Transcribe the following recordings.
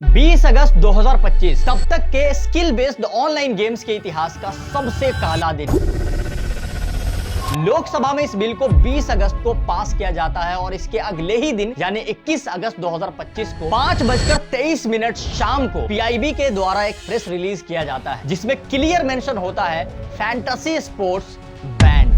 20 अगस्त 2025 तब तक के स्किल बेस्ड ऑनलाइन गेम्स के इतिहास का सबसे काला दिन। लोकसभा में इस बिल को 20 अगस्त को पास किया जाता है और इसके अगले ही दिन यानी 21 अगस्त 2025 को 5:23 शाम को पीआईबी के द्वारा एक प्रेस रिलीज किया जाता है जिसमें क्लियर मेंशन होता है fantasy sports band.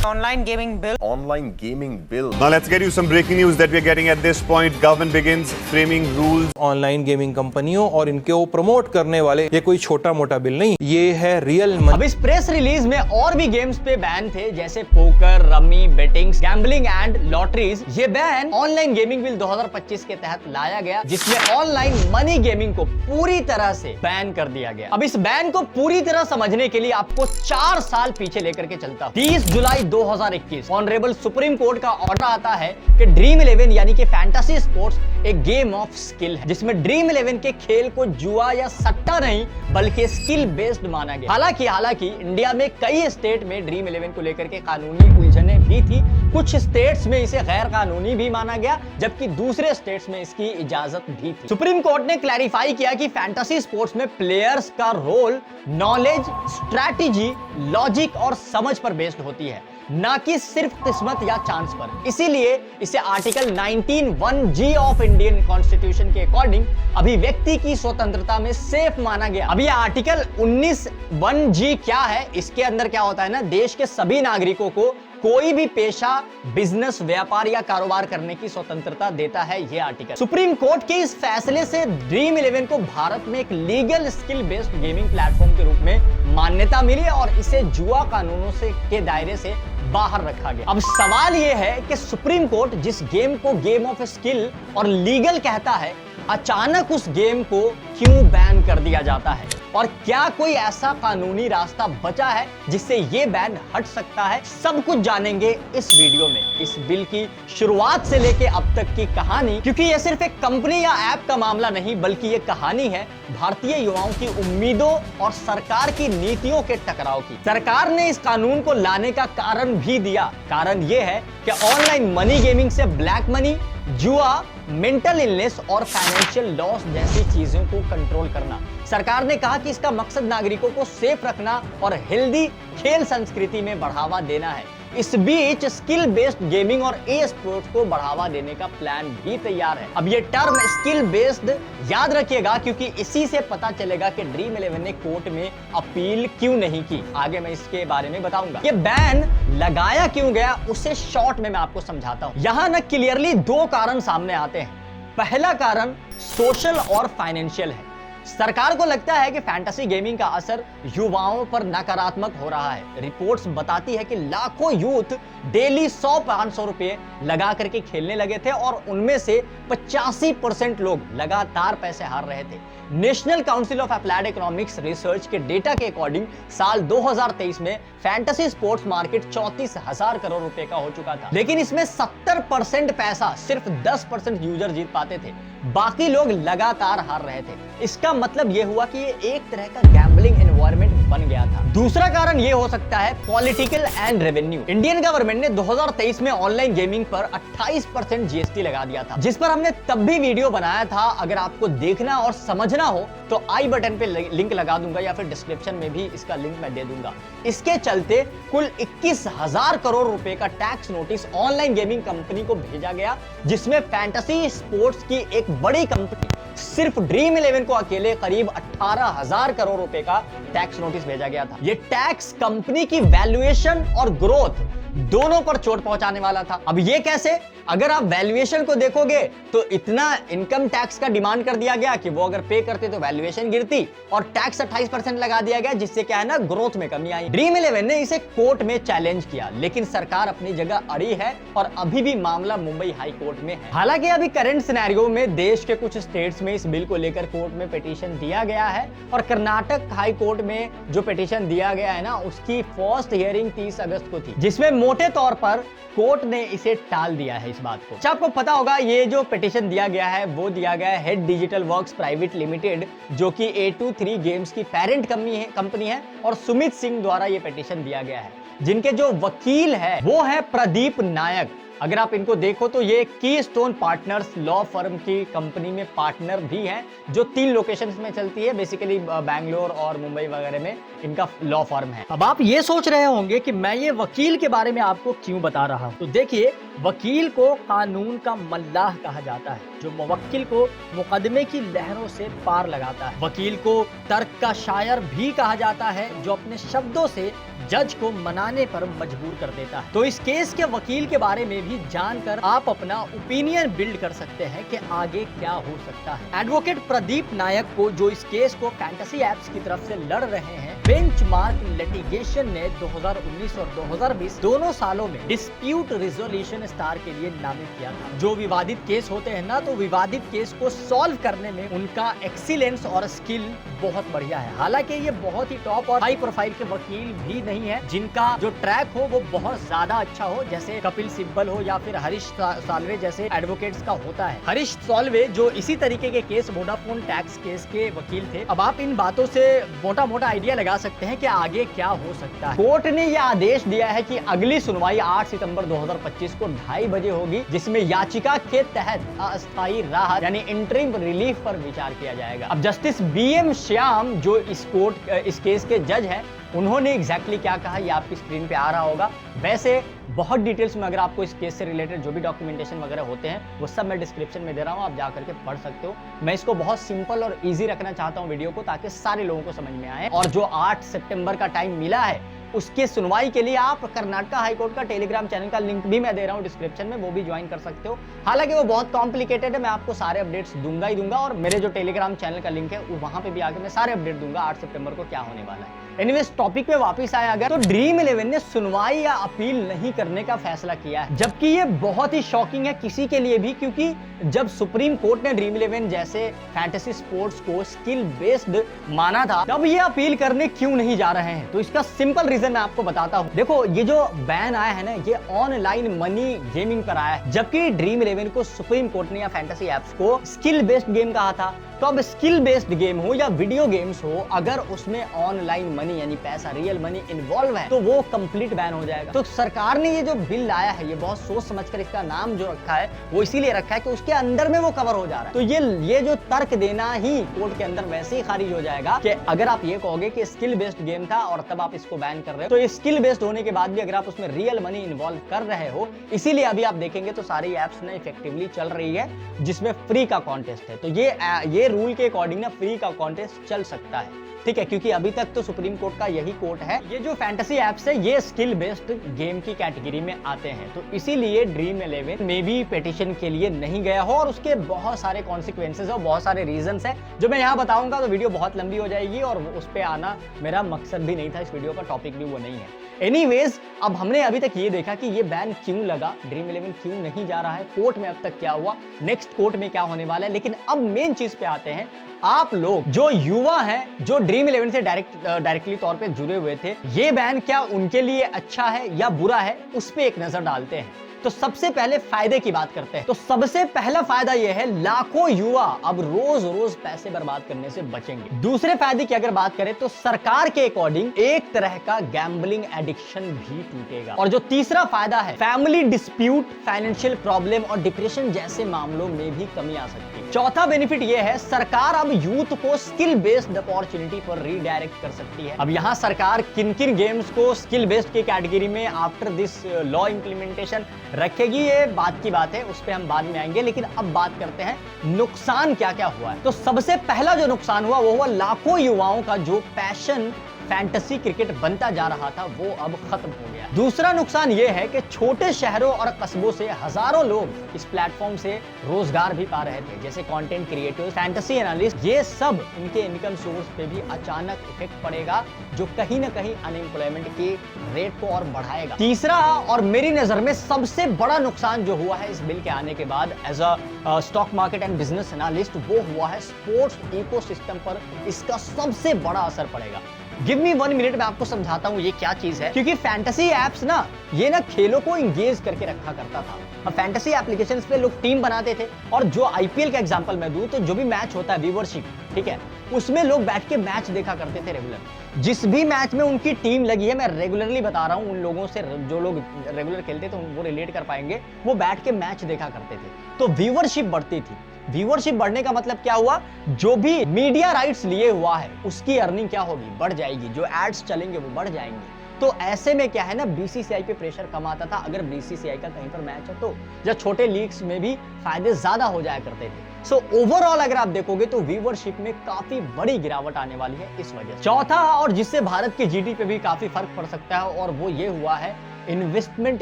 Online gaming bill. Online gaming bill. Now let's get you some breaking news that we are getting at this point. Government begins framing rules. Online gaming कंपनियों और इनको promote करने वाले ये कोई छोटा मोटा बिल नहीं, ये है रियल मनी। अब इस प्रेस रिलीज में और भी गेम्स पे बैन थे जैसे poker, rummy, bettings, gambling and lotteries. ये बैन ऑनलाइन गेमिंग बिल 2025 के तहत लाया गया जिसमें ऑनलाइन मनी गेमिंग को पूरी तरह से बैन कर दिया गया। अब इस बैन को पूरी तरह समझने के लिए आपको 4 साल पीछे लेकर के चलता हूं। 30 जुलाई 2021 ऑनरेबल सुप्रीम कोर्ट का ऑर्डर आता है कि ड्रीम 11 यानी कि फैंटेसी स्पोर्ट्स एक गेम ऑफ स्किल है जिसमें ड्रीम 11 के खेल को जुआ या सट्टा नहीं बल्कि स्किल बेस्ड माना गया। हालांकि इंडिया में कई स्टेट में ड्रीम 11 को लेकर के कानूनी उलझने भी थी। कुछ स्टेट्स में इसे गैर कानूनी भी माना गया जबकि दूसरे स्टेट्स में इसकी इजाजत भी थी। सुप्रीम कोर्ट ने क्लैरिफाई किया कि फैंटेसी स्पोर्ट्स में प्लेयर्स का रोल नॉलेज, स्ट्रैटेजी, लॉजिक और समझ पर बेस्ड होती है, ना कि सिर्फ किस्मत या चांस पर। इसीलिए इसे article 19(1)(g) of Indian constitution के अकॉर्डिंग अभिव्यक्ति की स्वतंत्रता में सेफ माना गया। अब ये आर्टिकल 19(1)(g) क्या है? इसके अंदर क्या होता है ना, देश के सभी नागरिकों को कोई भी पेशा, बिजनेस, व्यापार या कारोबार करने की स्वतंत्रता देता है ये आर्टिकल। सुप्रीम कोर्ट के इस फैसले से ड्रीम 11 को भारत में एक legal skill based gaming platform के रूप में मान्यता मिली और इसे जुआ कानूनों से के दायरे से बाहर रखा गया। अब सवाल यह है कि सुप्रीम कोर्ट जिस गेम को गेम ऑफ स्किल और लीगल कहता है, अचानक उस गेम को क्यों बैन कर दिया जाता है और क्या कोई ऐसा कानूनी रास्ता बचा है जिससे ये बैन हट सकता है? सब कुछ जानेंगे इस वीडियो में। इस बिल की शुरुआत से लेके अब तक की कहानी, क्योंकि ये सिर्फ एक कंपनी या ऐप का मामला नहीं बल्कि ये कहानी है भारतीय युवाओं की उम्मीदों और सरकार की नीतियों के टकराव की। सरकार ने इस कानून को लाने का कारण भी दिया। कारण ये है कि ऑनलाइन मनी गेमिंग से ब्लैक मनी, जुआ, मेंटल इलनेस और फाइनेंशियल लॉस जैसी चीजों को कंट्रोल करना। सरकार ने कहा कि इसका मकसद नागरिकों को सेफ रखना और हेल्दी खेल संस्कृति में बढ़ावा देना है। इस बीच स्किल बेस्ड गेमिंग और ई स्पोर्ट्स को बढ़ावा देने का प्लान भी तैयार है। अब ये टर्म स्किल बेस्ड याद रखिएगा क्योंकि इसी से पता चलेगा कि ड्रीम 11 ने कोर्ट में अपील क्यों नहीं की। आगे मैं इसके बारे में बताऊंगा। ये बैन लगाया क्यों गया उसे शॉर्ट में मैं आपको समझाता हूं। यहां ना क्लियरली 2 कारण सामने आते हैं। पहला कारण सोशल और फाइनेंशियल है। सरकार को लगता है कि फैंटेसी गेमिंग का असर युवाओं पर नकारात्मक हो रहा है। रिपोर्ट्स बताती है कि लाखों यूथ डेली 100-500 रुपए लगा करके खेलने लगे थे और उनमें से 85% लोग लगातार पैसे हार रहे थे। National council of applied economics research के डेटा के अकॉर्डिंग साल 2023 में फैंटेसी स्पोर्ट्स मार्केट 34,000 करोड़ रुपए का हो चुका था, लेकिन इसमें 70% पैसा सिर्फ 10% यूजर जीत पाते थे, बाकी लोग लगातार हार रहे थे। इसका मतलब यह हुआ कि ये एक तरह का गैम्बलिंग एनवायरनमेंट बन गया था। दूसरा कारण यह हो सकता है political and revenue. Indian government ने 2023 में ऑनलाइन गेमिंग पर 28% जीएसटी लगा दिया था, जिस पर हमने तब भी वीडियो बनाया था। अगर आपको देखना और समझना हो तो आई बटन पे लिंक लगा दूंगा या फिर डिस्क्रिप्शन में भी इसका लिंक मैं दे दूंगा। इसके चलते कुल 21,000 करोड़ रुपए का tax notice online gaming company को भेजा गया, जिसमें फैंटेसी स्पोर्ट्स की एक बड़ी कंपनी सिर्फ ड्रीम 11 को अकेले करीब 18,000 करोड़ रुपए का टैक्स नोटिस भेजा गया था। यह टैक्स कंपनी की वैल्यूएशन और ग्रोथ दोनों पर चोट पहुंचाने वाला था। अब ये कैसे? अगर आप वैल्यूएशन को देखोगे तो इतना इनकम टैक्स का डिमांड कर दिया गया कि वो अगर पे करते तो वैल्यूएशन गिरती और टैक्स 28% लगा दिया गया, जिससे क्या है ना, ग्रोथ में कमी आई। ड्रीम 11 ने इसे कोर्ट में चैलेंज किया, लेकिन सरकार अपनी जगह अड़ी है और अभी भी मामला मुंबई हाई कोर्ट में है। हालांकि अभी करंट सिनेरियो में देश के कुछ स्टेट्स में इस बिल को लेकर कोर्ट में पिटीशन दिया गया है और कर्नाटक हाई कोर्ट में जो पिटीशन दिया गया है ना, उसकी फर्स्ट हियरिंग 30 अगस्त को थी, जिसमें मोटे तौर पर कोर्ट ने इसे टाल दिया है इस बात को। अच्छा, आपको पता होगा ये जो पिटीशन दिया गया है वो दिया गया है head digital works private limited, जो कि A23 गेम्स की पेरेंट कंपनी है और सुमित सिंह द्वारा ये पिटीशन दिया गया है, जिनके जो वकील है वो है प्रदीप नायक। अगर आप इनको देखो तो ये कीस्टोन पार्टनर्स लॉ फर्म की कंपनी में पार्टनर भी हैं, जो 3 लोकेशंस में चलती है, बेसिकली बैंगलोर और मुंबई वगैरह में इनका लॉ फर्म है। अब आप ये सोच रहे होंगे कि मैं ये वकील के बारे में आपको क्यों बता रहा हूँ। तो देखिए, वकील को कानून का मल्लाह कहा जाता है, जो मुवक्किल को मुकदमे की लहरों से पार लगाता है। वकील को तर्क का शायर भी कहा जाता है, जो अपने शब्दों से जज को मनाने पर मजबूर कर देता है। तो इस केस के वकील के बारे में भी जानकर आप अपना ओपिनियन बिल्ड कर सकते हैं कि आगे क्या हो सकता है। एडवोकेट प्रदीप नायक को, जो इस केस को फैंटेसी एप्स की तरफ से लड़ रहे हैं, बेंचमार्क लिटिगेशन ने 2019 और 2020 दोनों सालों में डिस्प्यूट रिजोल्यूशन स्टार के लिए नामित किया था। जो विवादित केस होते हैं ना, तो विवादित केस को सॉल्व करने में उनका एक्सीलेंस और स्किल बहुत बढ़िया है। हालांकि ये बहुत ही टॉप और हाई प्रोफाइल के वकील भी नहीं है, जिनका जो ट्रैक हो वो बहुत ज्यादा अच्छा हो, जैसे कपिल सिब्बल हो या फिर हरीश साल्वे जैसे एडवोकेट्स का होता है। हरीश साल्वे जो इसी तरीके के केस, वोडाफोन टैक्स केस के वकील थे। अब आप इन बातों से मोटा मोटा आइडिया लगा सकते हैं कि आगे क्या हो सकता है। कोर्ट ने यह आदेश दिया है कि अगली सुनवाई 8 सितंबर 2025 को 2:30 बजे होगी, जिसमें याचिका के तहत अस्थायी राहत यानी इंटरिम रिलीफ पर विचार किया जाएगा। अब जस्टिस BM श्याम, जो इस केस के जज है, उन्होंने एग्जैक्टली क्या कहा ये आपकी स्क्रीन पे आ रहा होगा। वैसे बहुत डिटेल्स में अगर आपको इस केस से रिलेटेड जो भी डॉक्यूमेंटेशन वगैरह होते हैं वो सब मैं डिस्क्रिप्शन में दे रहा हूँ, आप जा करके पढ़ सकते हो। मैं इसको बहुत सिंपल और इजी रखना चाहता हूँ वीडियो को, ताकि सारे लोगों को समझ में आए। और जो 8 सितंबर का टाइम मिला है उसके सुनवाई के लिए आप कर्नाटक हाईकोर्ट का टेलीग्राम चैनल का लिंक भी मैं दे रहा हूँ डिस्क्रिप्शन में, वो भी ज्वाइन कर सकते हो। हालांकि वो बहुत कॉम्प्लिकेटेड है, मैं आपको सारे अपडेट्स दूंगा ही दूंगा, और मेरे जो टेलीग्राम चैनल का लिंक है वहां पे भी आके मैं सारे अपडेट दूंगा 8 सितंबर को क्या होने वाला है। एनीवेज, टॉपिक पे वापस आया अगर, तो ड्रीम 11 ने सुनवाई या अपील नहीं करने का फैसला किया है, जबकि ये बहुत ही शॉकिंग है किसी के लिए भी, क्योंकि जब सुप्रीम कोर्ट ने ड्रीम 11 जैसे फैंटेसी स्पोर्ट्स को स्किल बेस्ड माना था, तब ये अपील करने क्यों नहीं जा रहे हैं। तो इसका सिंपल रीजन मैं आपको बताता हूं। देखो, ये जो बैन आया है ना, ये ऑनलाइन मनी गेमिंग पर आया है, जबकि ड्रीम 11 को सुप्रीम कोर्ट ने या फैंटेसी एप्स को स्किल बेस्ड गेम कहा था। तो अब स्किल बेस्ड गेम हो या वीडियो गेम्स हो, अगर उसमें ऑनलाइन मनी यानी पैसा, रियल मनी इन्वॉल्व है, तो वो कंप्लीट बैन हो जाएगा। तो सरकार ने ये जो बिल लाया है, ये बहुत सोच समझकर इसका नाम जो रखा है वो इसीलिए रखा है कि उसके अंदर में वो कवर हो जा रहा है। तो ये जो तर्क देना ही कोर्ट के अंदर वैसे ही खारिज हो जाएगा कि अगर आप ये कहोगे कि स्किल बेस्ड गेम था और तब आप इसको बैन कर रहे हो, तो ये स्किल बेस्ड होने के बाद भी अगर आप उसमें रियल मनी इन्वॉल्व कर रहे हो, इसीलिए अभी आप देखेंगे तो सारी एप्स ना इफेक्टिवली चल रही है जिसमें फ्री का कॉन्टेस्ट है। तो ये रूल के अकॉर्डिंग ना फ्री का कॉन्टेस्ट चल सकता है, ठीक है, क्योंकि अभी तक तो सुप्रीम कोर्ट का यही कोर्ट है। ये जो फैंटेसी एप्स है ये स्किल बेस्ड गेम की कैटेगरी में आते हैं, तो इसीलिए ड्रीम 11 में भी पिटीशन के लिए नहीं गया हो, और उसके बहुत सारे कॉन्सिक्वेंसेस और बहुत सारे रीजंस हैं जो मैं यहाँ बताऊंगा तो वीडियो बहुत लंबी हो जाएगी, और उस पे आना मेरा मकसद भी नहीं था, इस वीडियो का टॉपिक भी वो नहीं है। एनीवेज, अब हमने अभी तक ये देखा कि ये बैन क्यों लगा, ड्रीम 11 क्यों नहीं जा रहा है, कोर्ट में अब तक क्या हुआ, नेक्स्ट कोर्ट में क्या होने वाला है। लेकिन अब मेन चीज पे आते हैं। आप लोग जो युवा हैं, जो ड्रीम 11 से डायरेक्टली तौर पे जुड़े हुए थे, ये बैन क्या उनके लिए अच्छा है या बुरा है, उस पे एक नजर डालते हैं। तो सबसे पहले फायदे की बात करते हैं। तो सबसे पहला फायदा यह है, लाखों युवा अब रोज रोज पैसे बर्बाद करने से बचेंगे। दूसरे फायदे की अगर बात करें तो सरकार के अकॉर्डिंग एक तरह का गैम्बलिंग एडिक्शन भी टूटेगा। और जो तीसरा फायदा है, फैमिली डिस्प्यूट, फाइनेंशियल प्रॉब्लम और डिप्रेशन जैसे मामलों में भी कमी आ सकती है। चौथा बेनिफिट यह है, सरकार अब यूथ को स्किल बेस्ड अपॉर्चुनिटी पर रीडायरेक्ट कर सकती है। अब यहाँ सरकार किन किन गेम्स को स्किल बेस्ड की कैटेगरी में आफ्टर दिस लॉ इंप्लीमेंटेशन रखेगी, ये बात की बात है, उस पर हम बाद में आएंगे। लेकिन अब बात करते हैं नुकसान क्या क्या हुआ है। तो सबसे पहला जो नुकसान हुआ वो हुआ लाखों युवाओं का जो पैशन फैंटेसी क्रिकेट बनता जा रहा था वो अब खत्म हो गया। दूसरा नुकसान यह है कि छोटे शहरों और कस्बों से हजारों लोग इस प्लेटफॉर्म से रोजगार भी पा रहे थे, जैसे कंटेंट क्रिएटर्स, फैंटेसी एनालिस्ट, ये सब इनके इनकम सोर्स पे भी अचानक इफेक्ट पड़ेगा, जो कहीं ना कहीं अनएम्प्लॉयमेंट के रेट को और बढ़ाएगा। तीसरा और मेरी नजर में सबसे बड़ा नुकसान जो हुआ है इस बिल के आने के बाद as a stock market and business analyst, वो हुआ है स्पोर्ट्स इकोसिस्टम पर इसका सबसे बड़ा असर पड़ेगा। गिव मी 1 मिनट, मैं आपको समझाता हूँ ये क्या चीज है। क्योंकि फैंटेसी एप्स ना, ये ना खेलों को इंगेज करके रखा करता था। अब फैंटेसी एप्लीकेशंस पे लोग टीम बनाते थे, और जो आईपीएल का एग्जांपल मैं दूं तो जो भी मैच होता है व्यूअरशिप, ठीक है, उसमें लोग बैठ के मैच देखा करते थे रेगुलर। जिस भी मैच में उनकी टीम लगी है, मैं रेगुलरली बता रहा हूं, उन लोगों से जो लोग रेगुलर खेलते थे वो रिलेट कर पाएंगे, वो बैठ के मैच देखा करते थे, तो व्यूअरशिप बढ़ती थी। व्यूअरशिप बढ़ने का मतलब क्या हुआ, जो भी मीडिया राइट्स लिए हुआ है उसकी अर्निंग क्या होगी, बढ़ जाएगी, जो एड्स चलेंगे वो बढ़ जाएंगे। तो ऐसे में क्या है ना, बीसीसीआई पे प्रेशर कम आता था अगर बीसीसीआई का कहीं पर मैच है तो, या छोटे लीग्स में भी फायदे ज्यादा हो जाया करते थे। सो ओवरऑल अगर आप देखोगे तो व्यूअरशिप में काफी बड़ी गिरावट आने वाली है इस वजह से। चौथा, और जिससे भारत के जीडीपी पे भी काफी फर्क पड़ सकता है, और वो ये हुआ है, इन्वेस्टमेंट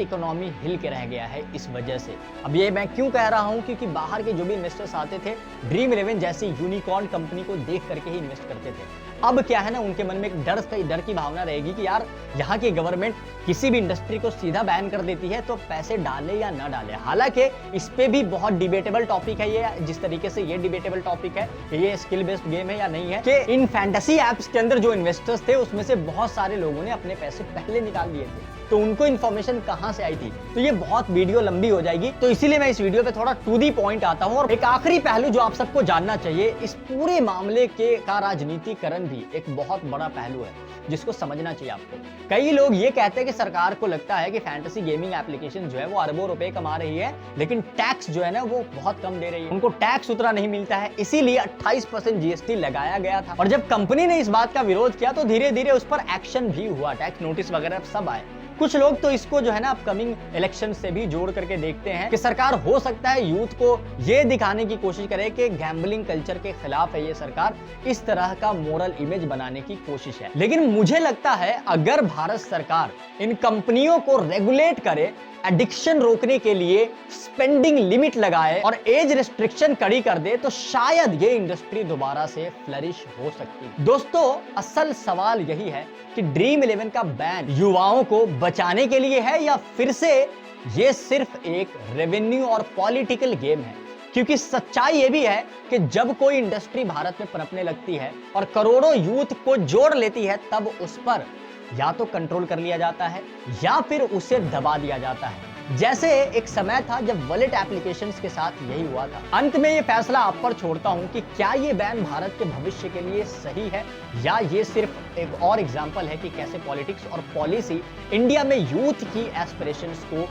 इकोनॉमी हिल के रह गया है इस वजह से। अब ये मैं क्यों कह रहा हूं, क्योंकि बाहर के जो भी इन्वेस्टर्स आते थे, ड्रीम 11 जैसी यूनिकॉर्न कंपनी को देख करके ही इन्वेस्ट करते थे। अब क्या है ना, उनके मन में एक डर की भावना रहेगी कि यार यहाँ की गवर्नमेंट किसी भी इंडस्ट्री को सीधा बैन कर देती है तो पैसे डाले या ना डाले। हालांकि इस पे भी बहुत डिबेटेबल टॉपिक है ये, जिस तरीके से ये डिबेटेबल टॉपिक है कि ये स्किल बेस्ड गेम है या नहीं है, कि इन फैंटेसी एप्स के अंदर जो इन्वेस्टर्स थे उसमें से बहुत सारे लोगों ने अपने पैसे पहले निकाल दिए थे, तो उनको इन्फॉर्मेशन कहां से आई थी। तो ये बहुत वीडियो लंबी हो जाएगी, तो इसीलिए मैं इस वीडियो पे थोड़ा टू दी पॉइंट आता हूं। और एक आखिरी पहलू जो आप सबको जानना चाहिए, इस पूरे मामले का राजनीतिकरण भी एक बहुत बड़ा पहलू है जिसको समझना चाहिए आपको। कई लोग ये कहते हैं कि सरकार को लगता है कि फैंटेसी गेमिंग एप्लीकेशन जो है वो अरबों रुपए कमा रही है, लेकिन टैक्स जो है ना वो बहुत कम दे रही है, उनको टैक्स उतना नहीं मिलता है, इसीलिए 28% जीएसटी लगाया गया था। और जब कंपनी ने इस बात का विरोध किया तो धीरे धीरे उस पर एक्शन भी हुआ, टैक्स नोटिस वगैरह सब आए। कुछ लोग तो इसको जो है ना अपकमिंग इलेक्शन से भी जोड़ करके देखते हैं कि सरकार हो सकता है यूथ को ये दिखाने की कोशिश करे कि गैम्बलिंग कल्चर के खिलाफ है ये सरकार, इस तरह का मोरल इमेज बनाने की कोशिश है। लेकिन मुझे लगता है अगर भारत सरकार इन कंपनियों को रेगुलेट करे, एडिक्शन रोकने के लिए स्पेंडिंग लिमिट लगाए और एज रिस्ट्रिक्शन कड़ी कर दे, तो शायद ये इंडस्ट्री दोबारा से फ्लरिश हो सकती है। दोस्तों, असल सवाल यही है कि ड्रीम 11 का बैन युवाओं को बचाने के लिए है या फिर से ये सिर्फ एक रेवेन्यू और पॉलिटिकल गेम है। क्योंकि सच्चाई ये भी है कि जब कोई इंडस्ट्री भारत में पनपने लगती है और करोड़ों यूथ को जोड़ लेती है, तब उस पर या तो कंट्रोल कर लिया जाता है या फिर उसे दबा दिया जाता है। जैसे एक समय था जब वॉलेट एप्लीकेशंस के साथ यही हुआ था। अंत में ये फैसला आप पर छोड़ता हूं कि क्या ये बैन भारत के भविष्य के लिए सही है, या ये सिर्फ एक और एग्जांपल है कि कैसे पॉलिटिक्स और पॉलिसी इंडिया में यूथ की एस्पिरेशंस को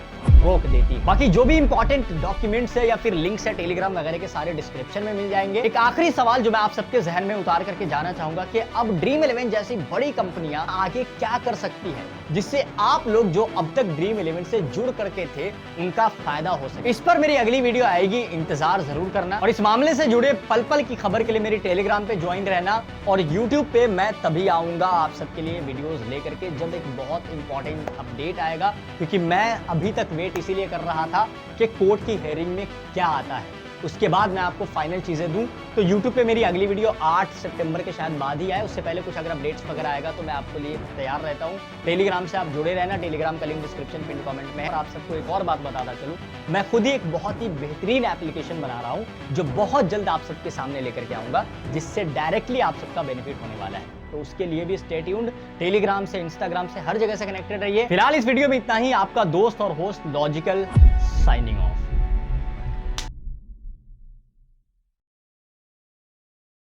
रोक देती है। बाकी जो भी इंपॉर्टेंट डॉक्यूमेंट्स है या फिर लिंक्स है टेलीग्राम वगैरह के, सारे डिस्क्रिप्शन में मिल जाएंगे। एक आखिरी सवाल जो मैं आप सबके जहन में उतार करके जाना चाहूंगा कि अब ड्रीम 11 जैसी बड़ी कंपनियां आगे क्या कर सकती है जिससे आप लोग जो अब तक ड्रीम 11 से जुड़ करके थे उनका फायदा हो सके। इस पर मेरी अगली वीडियो आएगी, इंतजार जरूर करना। और इस मामले से जुड़े पल पल की खबर के लिए मेरी टेलीग्राम पे ज्वाइन रहना, और यूट्यूब पे मैं तभी आऊंगा आप सबके लिए वीडियोस लेकर के जब एक बहुत इंपॉर्टेंट अपडेट आएगा। क्योंकि मैं अभी तक वेट इसीलिए कर रहा था कि कोर्ट की हेयरिंग में क्या आता है, उसके बाद मैं आपको फाइनल चीजें दूं। तो YouTube पे मेरी अगली वीडियो 8 सितंबर के शायद बाद ही आए, उससे पहले कुछ अगर अपडेट्स वगैरह आएगा तो मैं आपको लिए तैयार रहता हूं। टेलीग्राम से आप जुड़े रहना, टेलीग्राम का लिंक डिस्क्रिप्शन पिन कमेंट में है। और आप सबको एक और बात बताता चलूं, मैं खुद ही एक बहुत ही बेहतरीन एप्लीकेशन बना रहा हूं जो बहुत जल्द आप सबके सामने लेकर के आऊंगा, जिससे डायरेक्टली आप सबका बेनिफिट होने वाला है। तो उसके लिए भी स्टे ट्यून्ड, टेलीग्राम से, इंस्टाग्राम से, हर जगह से कनेक्टेड रहिए। फिलहाल इस वीडियो में इतना ही। आपका दोस्त और होस्ट लॉजिकल साइनिंग ऑफ।